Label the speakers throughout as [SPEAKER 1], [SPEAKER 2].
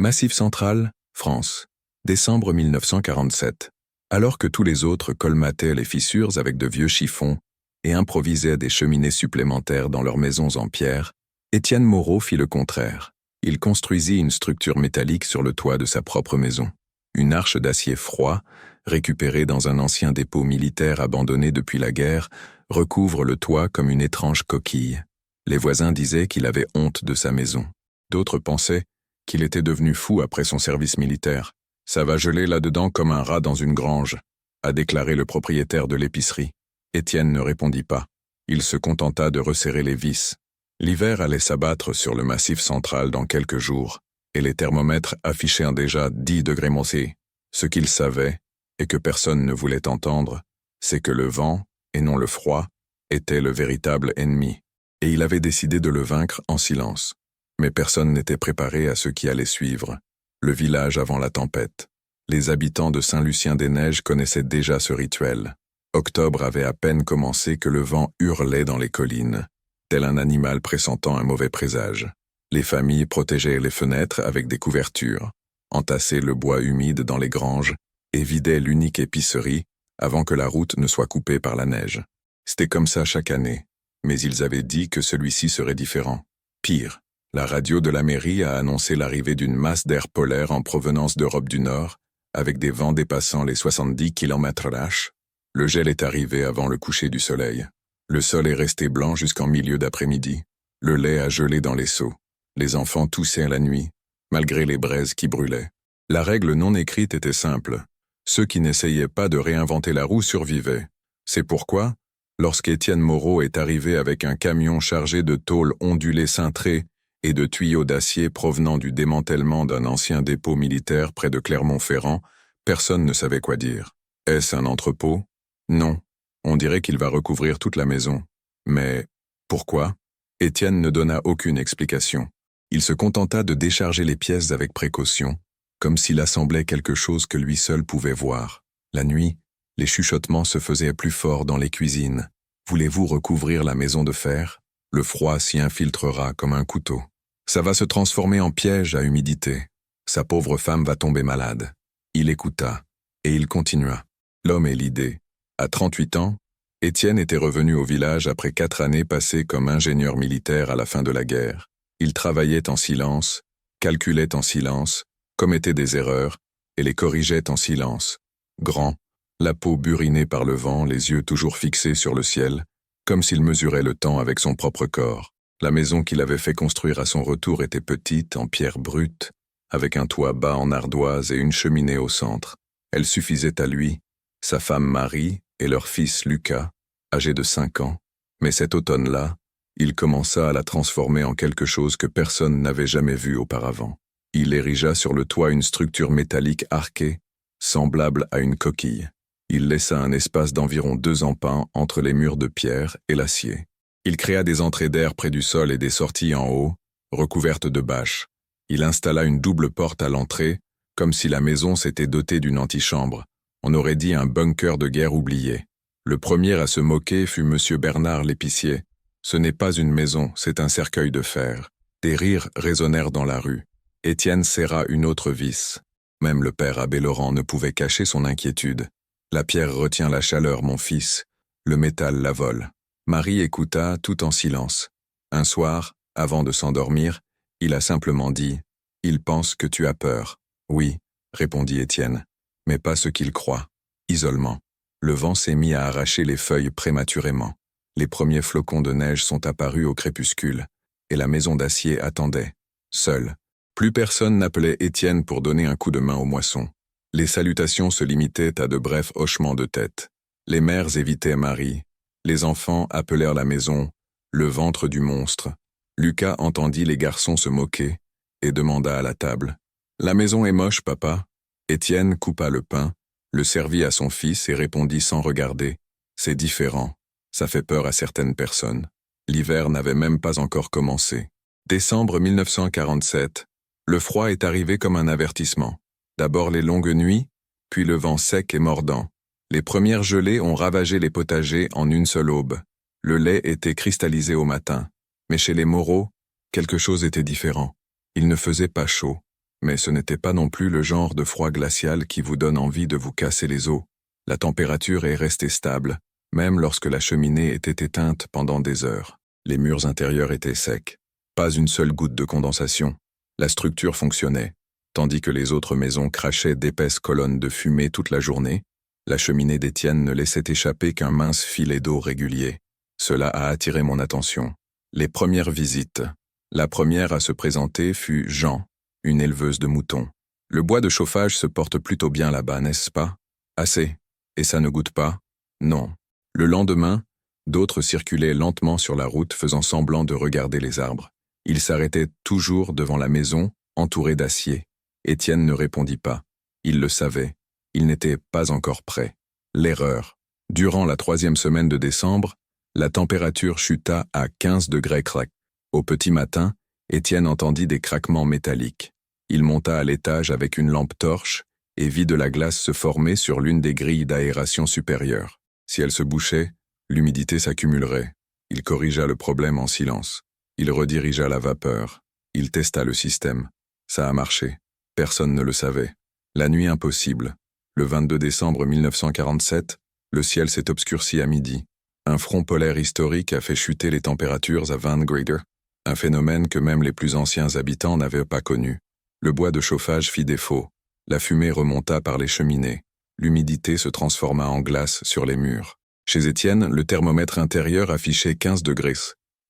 [SPEAKER 1] Massif Central, France. Décembre 1947. Alors que tous les autres colmataient les fissures avec de vieux chiffons et improvisaient des cheminées supplémentaires dans leurs maisons en pierre, Étienne Moreau fit le contraire. Il construisit une structure métallique sur le toit de sa propre maison. Une arche d'acier froid, récupérée dans un ancien dépôt militaire abandonné depuis la guerre, recouvre le toit comme une étrange coquille. Les voisins disaient qu'il avait honte de sa maison. D'autres pensaient qu'il était devenu fou après son service militaire. « Ça va geler là-dedans comme un rat dans une grange », a déclaré le propriétaire de l'épicerie. Étienne ne répondit pas. Il se contenta de resserrer les vis. L'hiver allait s'abattre sur le Massif Central dans quelques jours, et les thermomètres affichaient déjà 10 degrés Celsius. Ce qu'il savait, et que personne ne voulait entendre, c'est que le vent, et non le froid, était le véritable ennemi, et il avait décidé de le vaincre en silence. Mais personne n'était préparé à ce qui allait suivre. Le village avant la tempête. Les habitants de Saint-Lucien-des-Neiges connaissaient déjà ce rituel. Octobre avait à peine commencé que le vent hurlait dans les collines, tel un animal pressentant un mauvais présage. Les familles protégeaient les fenêtres avec des couvertures, entassaient le bois humide dans les granges et vidaient l'unique épicerie avant que la route ne soit coupée par la neige. C'était comme ça chaque année, mais ils avaient dit que celui-ci serait différent. Pire. La radio de la mairie a annoncé l'arrivée d'une masse d'air polaire en provenance d'Europe du Nord, avec des vents dépassant les 70 km/h. Le gel est arrivé avant le coucher du soleil. Le sol est resté blanc jusqu'en milieu d'après-midi. Le lait a gelé dans les seaux. Les enfants toussaient la nuit, malgré les braises qui brûlaient. La règle non écrite était simple. Ceux qui n'essayaient pas de réinventer la roue survivaient. C'est pourquoi, lorsqu'Étienne Moreau est arrivé avec un camion chargé de tôles ondulées cintrées et de tuyaux d'acier provenant du démantèlement d'un ancien dépôt militaire près de Clermont-Ferrand, personne ne savait quoi dire. Est-ce un entrepôt? Non. On dirait qu'il va recouvrir toute la maison. Mais pourquoi? Étienne ne donna aucune explication. Il se contenta de décharger les pièces avec précaution, comme s'il assemblait quelque chose que lui seul pouvait voir. La nuit, les chuchotements se faisaient plus forts dans les cuisines. Voulez-vous recouvrir la maison de fer? Le froid s'y infiltrera comme un couteau. Ça va se transformer en piège à humidité. Sa pauvre femme va tomber malade. Il écouta, et il continua. L'homme et l'idée. À 38 ans, Étienne était revenu au village après 4 années passées comme ingénieur militaire à la fin de la guerre. Il travaillait en silence, calculait en silence, commettait des erreurs, et les corrigeait en silence. Grand, la peau burinée par le vent, les yeux toujours fixés sur le ciel, comme s'il mesurait le temps avec son propre corps. La maison qu'il avait fait construire à son retour était petite, en pierre brute, avec un toit bas en ardoise et une cheminée au centre. Elle suffisait à lui, sa femme Marie et leur fils Lucas, âgé de 5 ans. Mais cet automne-là, il commença à la transformer en quelque chose que personne n'avait jamais vu auparavant. Il érigea sur le toit une structure métallique arquée, semblable à une coquille. Il laissa un espace d'environ 2 empins entre les murs de pierre et l'acier. Il créa des entrées d'air près du sol et des sorties en haut, recouvertes de bâches. Il installa une double porte à l'entrée, comme si la maison s'était dotée d'une antichambre. On aurait dit un bunker de guerre oublié. Le premier à se moquer fut M. Bernard l'épicier. Ce n'est pas une maison, c'est un cercueil de fer. Des rires résonnèrent dans la rue. Étienne serra une autre vis. Même le père abbé Laurent ne pouvait cacher son inquiétude. La pierre retient la chaleur, mon fils. Le métal la vole. Marie écouta tout en silence. Un soir, avant de s'endormir, il a simplement dit « Il pense que tu as peur. » « Oui, » répondit Étienne, « mais pas ce qu'il croit. » Isolement. Le vent s'est mis à arracher les feuilles prématurément. Les premiers flocons de neige sont apparus au crépuscule, et la maison d'acier attendait, seule. Plus personne n'appelait Étienne pour donner un coup de main aux moissons. Les salutations se limitaient à de brefs hochements de tête. Les mères évitaient Marie. Les enfants appelèrent la maison « le ventre du monstre ». Lucas entendit les garçons se moquer et demanda à la table « La maison est moche, papa ?» Étienne coupa le pain, le servit à son fils et répondit sans regarder « C'est différent, ça fait peur à certaines personnes. » L'hiver n'avait même pas encore commencé. Décembre 1947, le froid est arrivé comme un avertissement. D'abord les longues nuits, puis le vent sec et mordant. Les premières gelées ont ravagé les potagers en une seule aube. Le lait était cristallisé au matin. Mais chez les Moreau, quelque chose était différent. Il ne faisait pas chaud. Mais ce n'était pas non plus le genre de froid glacial qui vous donne envie de vous casser les os. La température est restée stable, même lorsque la cheminée était éteinte pendant des heures. Les murs intérieurs étaient secs. Pas une seule goutte de condensation. La structure fonctionnait. Tandis que les autres maisons crachaient d'épaisses colonnes de fumée toute la journée, la cheminée d'Étienne ne laissait échapper qu'un mince filet d'eau régulier. Cela a attiré mon attention. Les premières visites. La première à se présenter fut Jean, une éleveuse de moutons. Le bois de chauffage se porte plutôt bien là-bas, n'est-ce pas? Assez. Et ça ne goûte pas? Non. Le lendemain, d'autres circulaient lentement sur la route faisant semblant de regarder les arbres. Ils s'arrêtaient toujours devant la maison, entourés d'acier. Étienne ne répondit pas. Il le savait. Il n'était pas encore prêt. L'erreur. Durant la 3e semaine de décembre, la température chuta à 15 degrés crac. Au petit matin, Étienne entendit des craquements métalliques. Il monta à l'étage avec une lampe torche et vit de la glace se former sur l'une des grilles d'aération supérieure. Si elle se bouchait, l'humidité s'accumulerait. Il corrigea le problème en silence. Il redirigea la vapeur. Il testa le système. Ça a marché. Personne ne le savait. La nuit impossible. Le 22 décembre 1947, le ciel s'est obscurci à midi. Un front polaire historique a fait chuter les températures à 20 degrés, un phénomène que même les plus anciens habitants n'avaient pas connu. Le bois de chauffage fit défaut. La fumée remonta par les cheminées. L'humidité se transforma en glace sur les murs. Chez Étienne, le thermomètre intérieur affichait 15 degrés.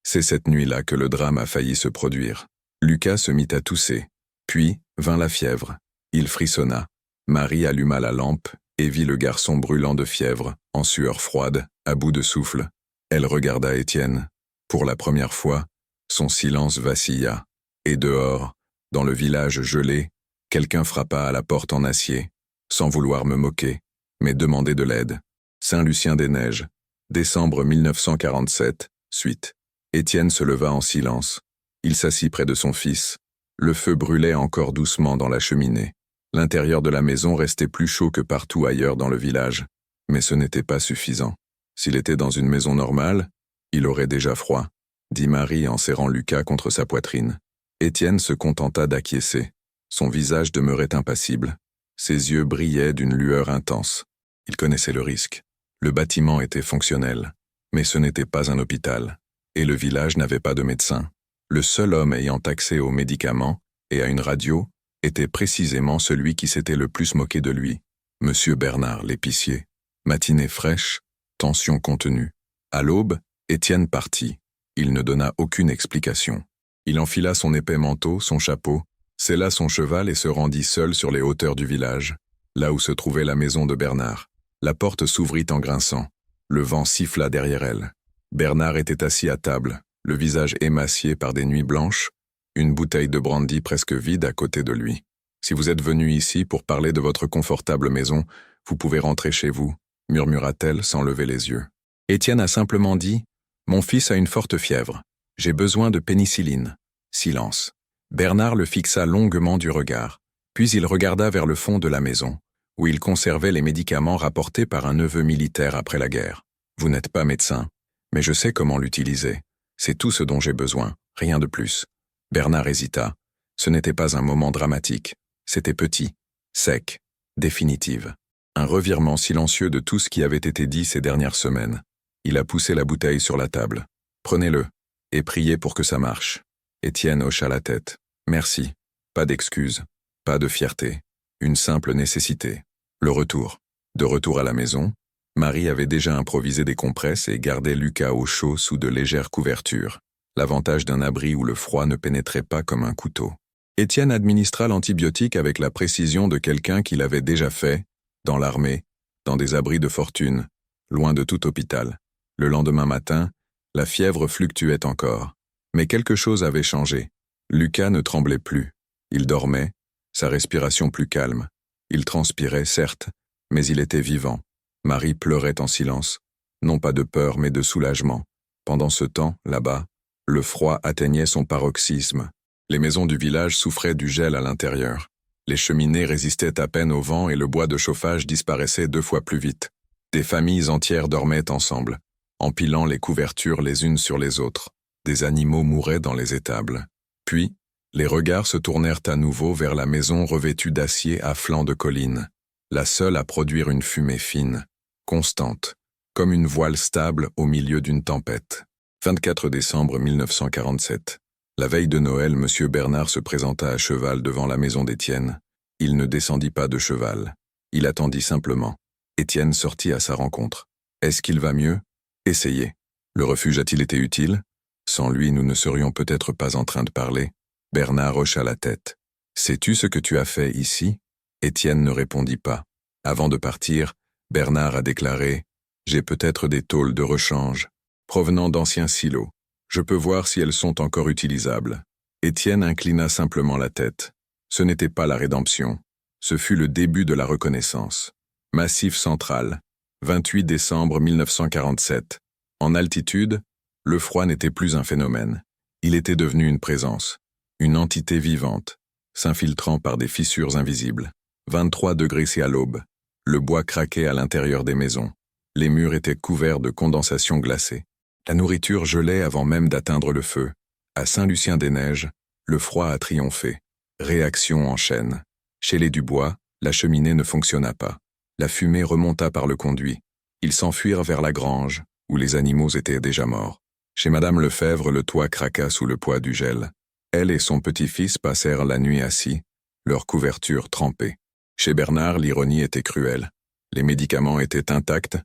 [SPEAKER 1] C'est cette nuit-là que le drame a failli se produire. Lucas se mit à tousser. Puis vint la fièvre. Il frissonna. Marie alluma la lampe et vit le garçon brûlant de fièvre, en sueur froide, à bout de souffle. Elle regarda Étienne. Pour la première fois, son silence vacilla. Et dehors, dans le village gelé, quelqu'un frappa à la porte en acier, sans vouloir me moquer, mais demander de l'aide. Saint-Lucien-des-Neiges, décembre 1947, suite. Étienne se leva en silence. Il s'assit près de son fils. Le feu brûlait encore doucement dans la cheminée. L'intérieur de la maison restait plus chaud que partout ailleurs dans le village. Mais ce n'était pas suffisant. S'il était dans une maison normale, il aurait déjà froid, dit Marie en serrant Lucas contre sa poitrine. Étienne se contenta d'acquiescer. Son visage demeurait impassible. Ses yeux brillaient d'une lueur intense. Il connaissait le risque. Le bâtiment était fonctionnel, mais ce n'était pas un hôpital. Et le village n'avait pas de médecin. Le seul homme ayant accès aux médicaments et à une radio était précisément celui qui s'était le plus moqué de lui, Monsieur Bernard l'épicier. Matinée fraîche, tension contenue. À l'aube, Étienne partit. Il ne donna aucune explication. Il enfila son épais manteau, son chapeau, sella son cheval et se rendit seul sur les hauteurs du village, là où se trouvait la maison de Bernard. La porte s'ouvrit en grinçant. Le vent siffla derrière elle. Bernard était assis à table, le visage émacié par des nuits blanches, une bouteille de brandy presque vide à côté de lui. « Si vous êtes venu ici pour parler de votre confortable maison, vous pouvez rentrer chez vous, » murmura-t-elle sans lever les yeux. Étienne a simplement dit « Mon fils a une forte fièvre. J'ai besoin de pénicilline. » Silence. Bernard le fixa longuement du regard, puis il regarda vers le fond de la maison, où il conservait les médicaments rapportés par un neveu militaire après la guerre. « Vous n'êtes pas médecin, mais je sais comment l'utiliser. C'est tout ce dont j'ai besoin, rien de plus. » Bernard hésita. Ce n'était pas un moment dramatique. C'était petit, sec, définitive. Un revirement silencieux de tout ce qui avait été dit ces dernières semaines. Il a poussé la bouteille sur la table. « Prenez-le, et priez pour que ça marche. » Étienne hocha la tête. « Merci. Pas d'excuses, pas de fierté. Une simple nécessité. » Le retour. De retour à la maison, Marie avait déjà improvisé des compresses et gardait Lucas au chaud sous de légères couvertures. L'avantage d'un abri où le froid ne pénétrait pas comme un couteau. Étienne administra l'antibiotique avec la précision de quelqu'un qui l'avait déjà fait, dans l'armée, dans des abris de fortune, loin de tout hôpital. Le lendemain matin, la fièvre fluctuait encore. Mais quelque chose avait changé. Lucas ne tremblait plus. Il dormait, sa respiration plus calme. Il transpirait, certes, mais il était vivant. Marie pleurait en silence, non pas de peur mais de soulagement. Pendant ce temps, là-bas, le froid atteignait son paroxysme. Les maisons du village souffraient du gel à l'intérieur. Les cheminées résistaient à peine au vent et le bois de chauffage disparaissait 2 fois plus vite. Des familles entières dormaient ensemble, empilant les couvertures les unes sur les autres. Des animaux mouraient dans les étables. Puis, Les regards se tournèrent à nouveau vers la maison revêtue d'acier à flanc de colline, la seule à produire une fumée fine, constante, comme une voile stable au milieu d'une tempête. 24 décembre 1947. La veille de Noël, M. Bernard se présenta à cheval devant la maison d'Étienne. Il ne descendit pas de cheval. Il attendit simplement. Étienne sortit à sa rencontre. Est-ce qu'il va mieux? Essayez. Le refuge a-t-il été utile? Sans lui, nous ne serions peut-être pas en train de parler. Bernard hocha la tête. Sais-tu ce que tu as fait ici? Étienne ne répondit pas. Avant de partir, Bernard a déclaré « J'ai peut-être des tôles de rechange, provenant d'anciens silos. Je peux voir si elles sont encore utilisables. » Étienne inclina simplement la tête. Ce n'était pas la rédemption. Ce fut le début de la reconnaissance. Massif central, 28 décembre 1947. En altitude, le froid n'était plus un phénomène. Il était devenu une présence, une entité vivante, s'infiltrant par des fissures invisibles. 23 degrés à l'aube. Le bois craquait à l'intérieur des maisons. Les murs étaient couverts de condensation glacée. La nourriture gelait avant même d'atteindre le feu. À Saint-Lucien-des-Neiges, le froid a triomphé. Réaction en chaîne. Chez les Dubois, la cheminée ne fonctionna pas. La fumée remonta par le conduit. Ils s'enfuirent vers la grange, où les animaux étaient déjà morts. Chez Madame Lefebvre, le toit craqua sous le poids du gel. Elle et son petit-fils passèrent la nuit assis, leur couverture trempée. Chez Bernard, l'ironie était cruelle. Les médicaments étaient intacts,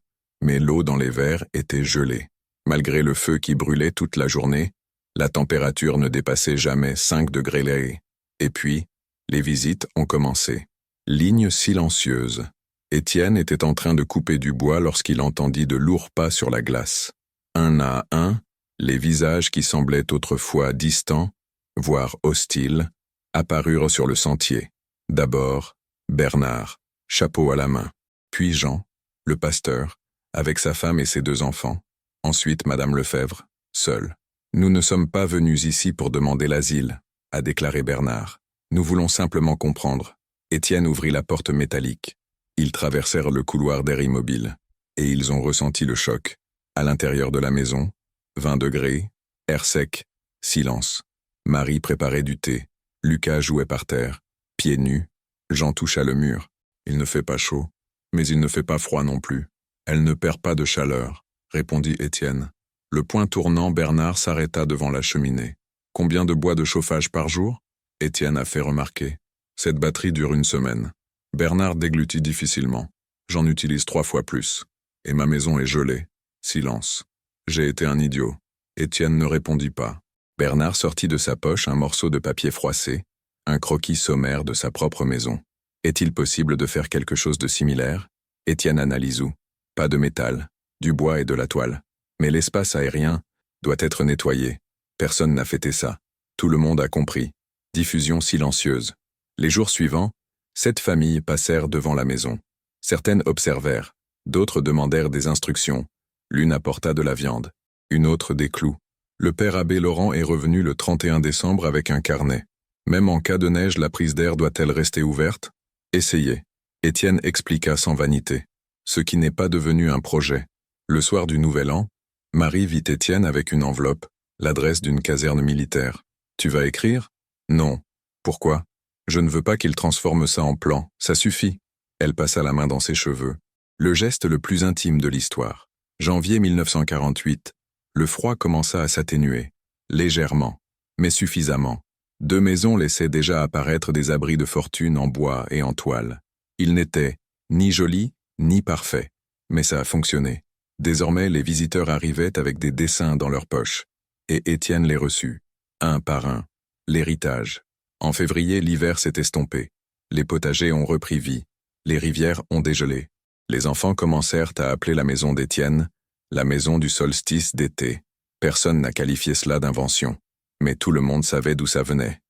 [SPEAKER 1] mais l'eau dans les verres était gelée. Malgré le feu qui brûlait toute la journée, la température ne dépassait jamais 5 degrés. Et puis, les visites ont commencé. Ligne silencieuse. Étienne était en train de couper du bois lorsqu'il entendit de lourds pas sur la glace. Un à un, les visages qui semblaient autrefois distants, voire hostiles, apparurent sur le sentier. D'abord, Bernard, chapeau à la main, puis Jean, le pasteur, avec sa femme et ses 2 enfants, ensuite Madame Lefebvre, seule. « Nous ne sommes pas venus ici pour demander l'asile », a déclaré Bernard. « Nous voulons simplement comprendre. » Étienne ouvrit la porte métallique. Ils traversèrent le couloir d'air immobile, et ils ont ressenti le choc. À l'intérieur de la maison, 20 degrés, air sec, silence. Marie préparait du thé, Lucas jouait par terre, pieds nus. Jean toucha le mur. Il ne fait pas chaud, mais il ne fait pas froid non plus. Elle ne perd pas de chaleur, répondit Étienne. Le point tournant, Bernard s'arrêta devant la cheminée. Combien de bois de chauffage par jour? Étienne a fait remarquer. Cette batterie dure 1 semaine. Bernard déglutit difficilement. J'en utilise 3 fois plus. Et ma maison est gelée. Silence. J'ai été un idiot. Étienne ne répondit pas. Bernard sortit de sa poche un morceau de papier froissé, un croquis sommaire de sa propre maison. Est-il possible de faire quelque chose de similaire? Étienne analyse où? Pas de métal, du bois et de la toile. Mais l'espace aérien doit être nettoyé. Personne n'a fêté ça. Tout le monde a compris. Diffusion silencieuse. Les jours suivants, 7 familles passèrent devant la maison. Certaines observèrent, d'autres demandèrent des instructions. L'une apporta de la viande, une autre des clous. Le père abbé Laurent est revenu le 31 décembre avec un carnet. Même en cas de neige, la prise d'air doit-elle rester ouverte? Essayez. Étienne expliqua sans vanité. Ce qui n'est pas devenu un projet. Le soir du Nouvel An, Marie vit Étienne avec une enveloppe, l'adresse d'une caserne militaire. Tu vas écrire? Non. Pourquoi? Je ne veux pas qu'il transforme ça en plan, ça suffit. Elle passa la main dans ses cheveux. Le geste le plus intime de l'histoire. Janvier 1948. Le froid commença à s'atténuer. Légèrement, mais suffisamment. 2 maisons laissaient déjà apparaître des abris de fortune en bois et en toile. Ils n'étaient ni jolis, ni parfaits, mais ça a fonctionné. Désormais, les visiteurs arrivaient avec des dessins dans leurs poches, et Étienne les reçut, un par un. L'héritage. En février, l'hiver s'est estompé. Les potagers ont repris vie. Les rivières ont dégelé. Les enfants commencèrent à appeler la maison d'Étienne la maison du solstice d'été. Personne n'a qualifié cela d'invention. Mais tout le monde savait d'où ça venait.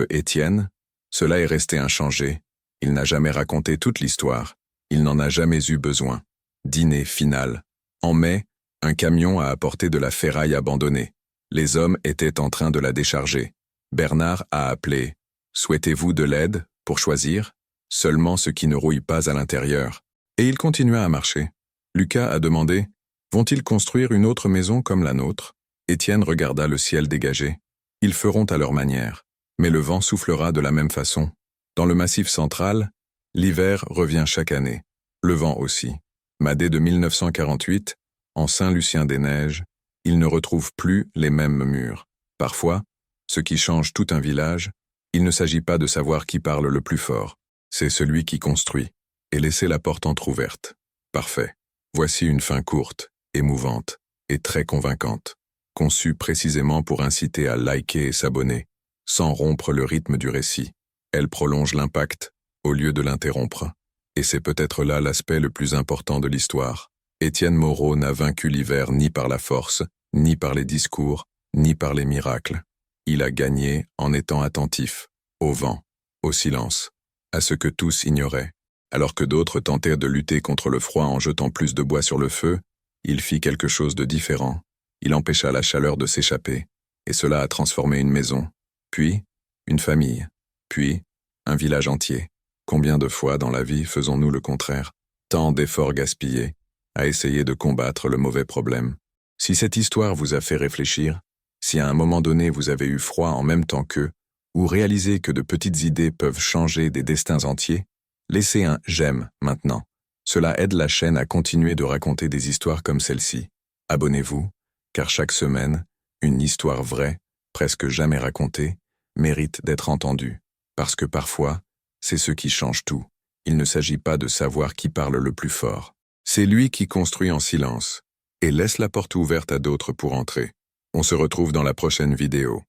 [SPEAKER 1] Étienne, cela est resté inchangé. Il n'a jamais raconté toute l'histoire. Il n'en a jamais eu besoin. Dîner final. En mai, un camion a apporté de la ferraille abandonnée. Les hommes étaient en train de la décharger. Bernard a appelé « Souhaitez-vous de l'aide pour choisir ?» Seulement ce qui ne rouille pas à l'intérieur. Et il continua à marcher. Lucas a demandé « Vont-ils construire une autre maison comme la nôtre ?» Étienne regarda le ciel dégagé. « Ils feront à leur manière. Mais le vent soufflera de la même façon. Dans le Massif central, l'hiver revient chaque année. Le vent aussi. Mais dès de 1948, en Saint-Lucien-des-Neiges, il ne retrouve plus les mêmes murs. Parfois, ce qui change tout un village, il ne s'agit pas de savoir qui parle le plus fort. C'est celui qui construit. Et laisser la porte entr'ouverte. Parfait. Voici une fin courte, émouvante et très convaincante, conçue précisément pour inciter à liker et s'abonner, sans rompre le rythme du récit. Elle prolonge l'impact, au lieu de l'interrompre. Et c'est peut-être là l'aspect le plus important de l'histoire. Étienne Moreau n'a vaincu l'hiver ni par la force, ni par les discours, ni par les miracles. Il a gagné en étant attentif, au vent, au silence, à ce que tous ignoraient. Alors que d'autres tentèrent de lutter contre le froid en jetant plus de bois sur le feu, il fit quelque chose de différent. Il empêcha la chaleur de s'échapper, et cela a transformé une maison, puis une famille, puis un village entier. Combien de fois dans la vie faisons-nous le contraire? Tant d'efforts gaspillés à essayer de combattre le mauvais problème. Si cette histoire vous a fait réfléchir, si à un moment donné vous avez eu froid en même temps qu'eux, ou réalisé que de petites idées peuvent changer des destins entiers, laissez un « j'aime » maintenant. Cela aide la chaîne à continuer de raconter des histoires comme celle-ci. Abonnez-vous, car chaque semaine, une histoire vraie, presque jamais racontée, mérite d'être entendue. Parce que parfois, c'est ce qui change tout. Il ne s'agit pas de savoir qui parle le plus fort. C'est lui qui construit en silence et laisse la porte ouverte à d'autres pour entrer. On se retrouve dans la prochaine vidéo.